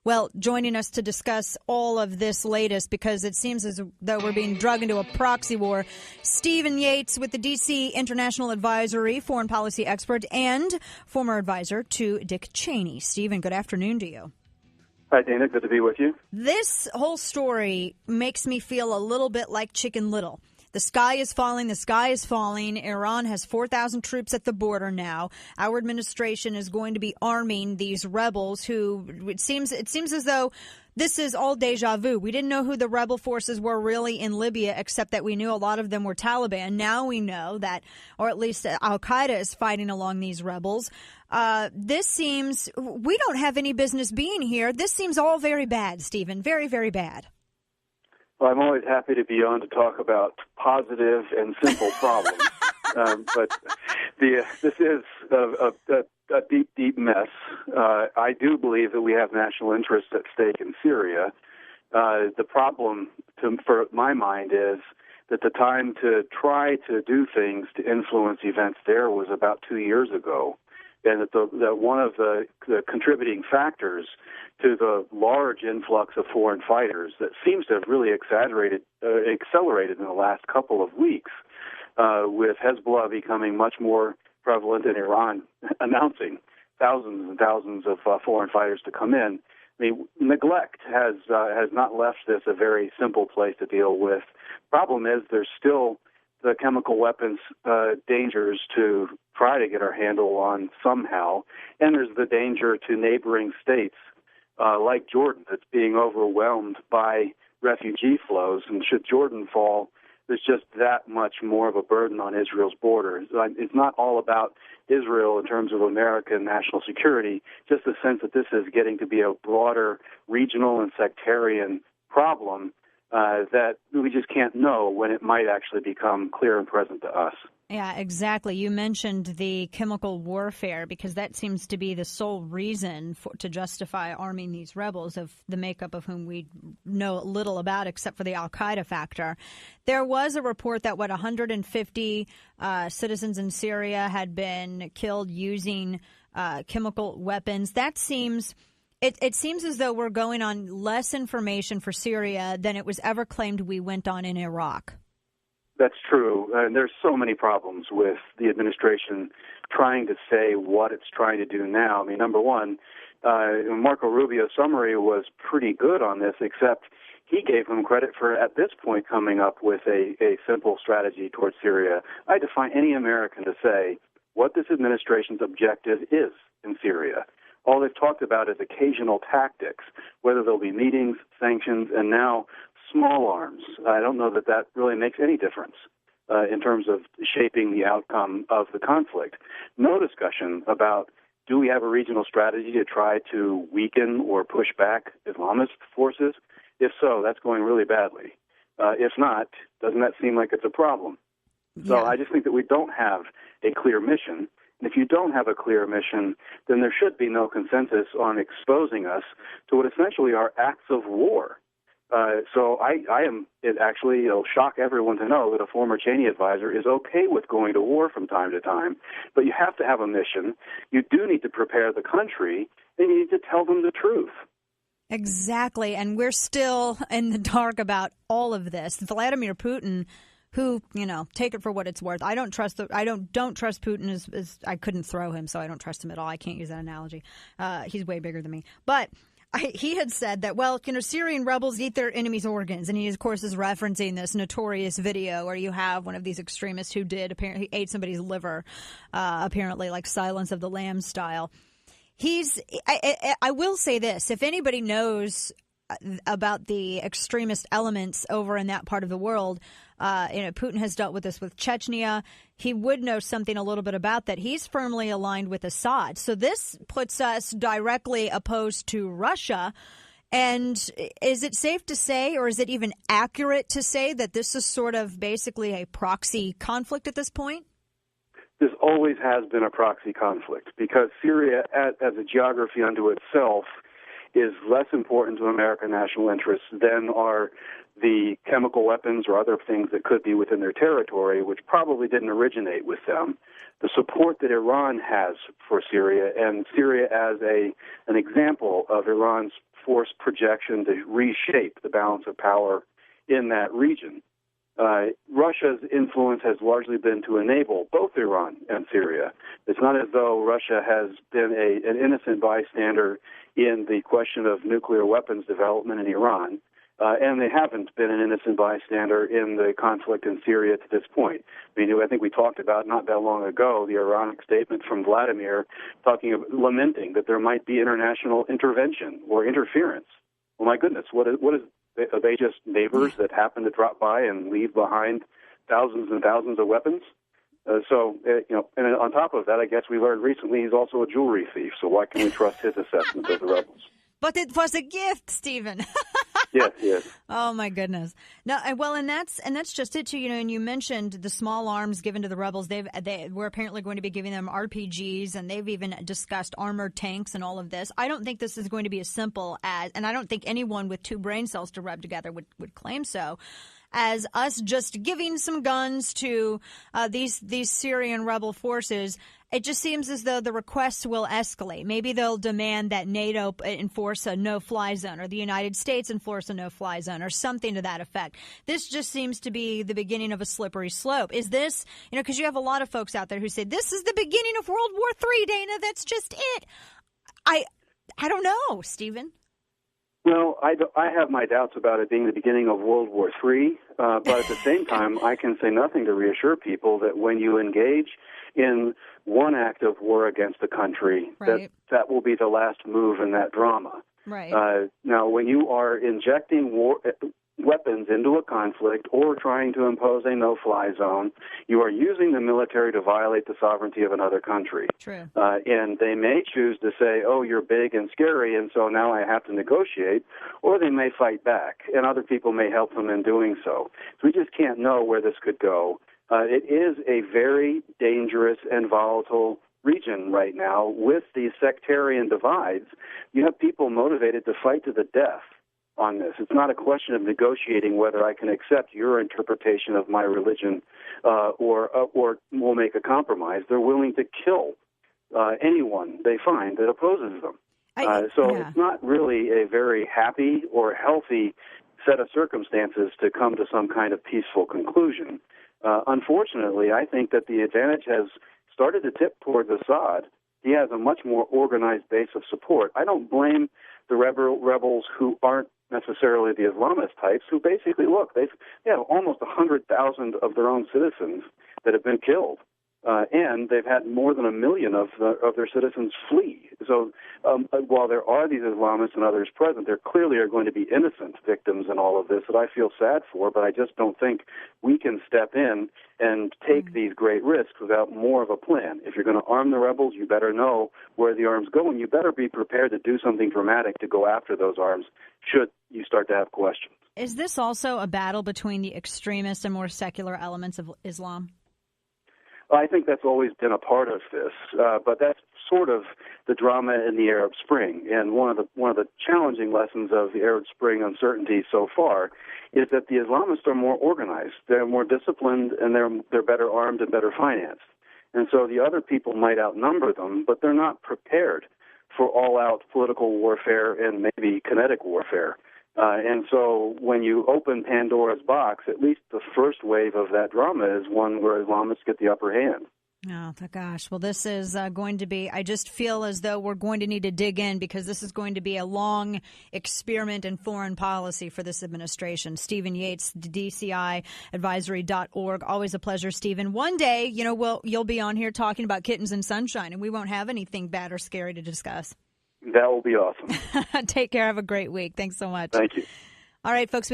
Well, joining us to discuss all of this latest, because it seems as though we're being dragged into a proxy war, Stephen Yates with the D.C. International Advisory, foreign policy expert, and former advisor to Dick Cheney. Stephen, good afternoon to you. Hi, Dana. Good to be with you. This whole story makes me feel a little bit like Chicken Little. The sky is falling. The sky is falling. Iran has 4,000 troops at the border now. Our administration is going to be arming these rebels who it seems as though this is all deja vu. We didn't know who the rebel forces were really in Libya, except that we knew a lot of them were Taliban. Now we know that, or at least al-Qaeda is fighting along these rebels. This seems, we don't have any business being here. This seems all very bad, Stephen. Very, very bad. Well, I'm always happy to be on to talk about positive and simple problems. But this is a deep, deep mess. I do believe that we have national interests at stake in Syria. The problem, for my mind, is that the time to try to do things to influence events there was about 2 years ago. And that one of the contributing factors to the large influx of foreign fighters that seems to have really accelerated in the last couple of weeks, with Hezbollah becoming much more prevalent in Iran, announcing thousands and thousands of foreign fighters to come in. I mean, neglect has not left this a very simple place to deal with. Problem is, there's still the chemical weapons dangers to try to get our handle on somehow. And there's the danger to neighboring states like Jordan that's being overwhelmed by refugee flows. And should Jordan fall, there's just that much more of a burden on Israel's border. It's not all about Israel in terms of American national security, just the sense that this is getting to be a broader regional and sectarian problem that we just can't know when it might actually become clear and present to us. Yeah, exactly. You mentioned the chemical warfare because that seems to be the sole reason to justify arming these rebels, of the makeup of whom we know little about except for the al-Qaeda factor. There was a report that 150 citizens in Syria had been killed using chemical weapons. That seems... It seems as though we're going on less information for Syria than it was ever claimed we went on in Iraq. That's true. And there's so many problems with the administration trying to say what it's trying to do now. I mean, number one, Marco Rubio's summary was pretty good on this, except he gave him credit for, at this point, coming up with a simple strategy towards Syria. I defy any American to say what this administration's objective is in Syria. All they've talked about is occasional tactics, whether there'll be meetings, sanctions, and now small arms. I don't know that really makes any difference in terms of shaping the outcome of the conflict. No discussion about, do we have a regional strategy to try to weaken or push back Islamist forces? If so, that's going really badly. If not, doesn't that seem like it's a problem? So I just think that we don't have a clear mission. And if you don't have a clear mission, then there should be no consensus on exposing us to what essentially are acts of war. It'll shock everyone to know that a former Cheney advisor is okay with going to war from time to time, but you have to have a mission. You do need to prepare the country, and you need to tell them the truth. Exactly, and we're still in the dark about all of this. Vladimir Putin, who, take it for what it's worth. I don't trust Putin as I couldn't throw him, so I don't trust him at all. I can't use that analogy. He's way bigger than me. But he had said that, Syrian rebels eat their enemies' organs. And he, of course, is referencing this notorious video where you have one of these extremists who apparently ate somebody's liver, apparently like Silence of the Lambs style. I will say this. If anybody knows about the extremist elements over in that part of the world, Putin has dealt with this with Chechnya. He would know something a little bit about that. He's firmly aligned with Assad. So this puts us directly opposed to Russia. And is it safe to say, or is it even accurate to say, that this is sort of basically a proxy conflict at this point? This always has been a proxy conflict because Syria, as a geography unto itself, is less important to American national interests than are the chemical weapons or other things that could be within their territory, which probably didn't originate with them. The support that Iran has for Syria, and Syria as an example of Iran's forced projection to reshape the balance of power in that region. Russia's influence has largely been to enable both Iran and Syria. It's not as though Russia has been an innocent bystander in the question of nuclear weapons development in Iran, and they haven't been an innocent bystander in the conflict in Syria to this point. I mean, I think we talked about not that long ago the Ironic statement from Vladimir lamenting that there might be international intervention or interference. Well, my goodness, what is are they just neighbors that happen to drop by and leave behind thousands and thousands of weapons? And on top of that, I guess we learned recently he's also a jewelry thief. So why can we trust his assessment of the rebels? But it was a gift, Stephen. Yes. Oh my goodness. No, well, and that's just it too. And you mentioned the small arms given to the rebels. We're apparently going to be giving them RPGs, and they've even discussed armored tanks and all of this. I don't think this is going to be as simple as, and I don't think anyone with two brain cells to rub together would claim so, as us just giving some guns to these Syrian rebel forces. It just seems as though the requests will escalate. Maybe they'll demand that NATO enforce a no-fly zone, or the United States enforce a no-fly zone, or something to that effect. This just seems to be the beginning of a slippery slope. Is this, because you have a lot of folks out there who say, this is the beginning of World War III, Dana, that's just it. I don't know, Stephen. Well, I have my doubts about it being the beginning of World War III, but at the same time, I can say nothing to reassure people that when you engage in one act of war against a country, right, that will be the last move in that drama. Right. Now, when you are injecting weapons into a conflict or trying to impose a no-fly zone, you are using the military to violate the sovereignty of another country. True. And they may choose to say, oh, you're big and scary, and so now I have to negotiate, or they may fight back, and other people may help them in doing so. So we just can't know where this could go. It is a very dangerous and volatile region right now with these sectarian divides. You have people motivated to fight to the death on this. It's not a question of negotiating whether I can accept your interpretation of my religion or we'll make a compromise. They're willing to kill anyone they find that opposes them. It's not really a very happy or healthy set of circumstances to come to some kind of peaceful conclusion. Unfortunately, I think that the advantage has started to tip towards Assad. He has a much more organized base of support. I don't blame the rebels who aren't necessarily the Islamist types, who basically, look, they have almost 100,000 of their own citizens that have been killed. And they've had more than 1 million of their citizens flee. So while there are these Islamists and others present, there clearly are going to be innocent victims in all of this that I feel sad for, but I just don't think we can step in and take these great risks without more of a plan. If you're going to arm the rebels, you better know where the arms go, and you better be prepared to do something dramatic to go after those arms should you start to have questions. Is this also a battle between the extremist and more secular elements of Islam? I think that's always been a part of this, but that's sort of the drama in the Arab Spring. And one of the challenging lessons of the Arab Spring uncertainty so far is that the Islamists are more organized, they're more disciplined, and they're better armed and better financed. And so the other people might outnumber them, but they're not prepared for all-out political warfare and maybe kinetic warfare. And so when you open Pandora's box, at least the first wave of that drama is one where Islamists get the upper hand. Oh, gosh. Well, this is going to be, I just feel as though we're going to need to dig in because this is going to be a long experiment in foreign policy for this administration. Stephen Yates, DCIadvisory.org. Always a pleasure, Stephen. One day, you'll be on here talking about kittens and sunshine, and we won't have anything bad or scary to discuss. That will be awesome. Take care. Have a great week. Thanks so much. Thank you. All right, folks.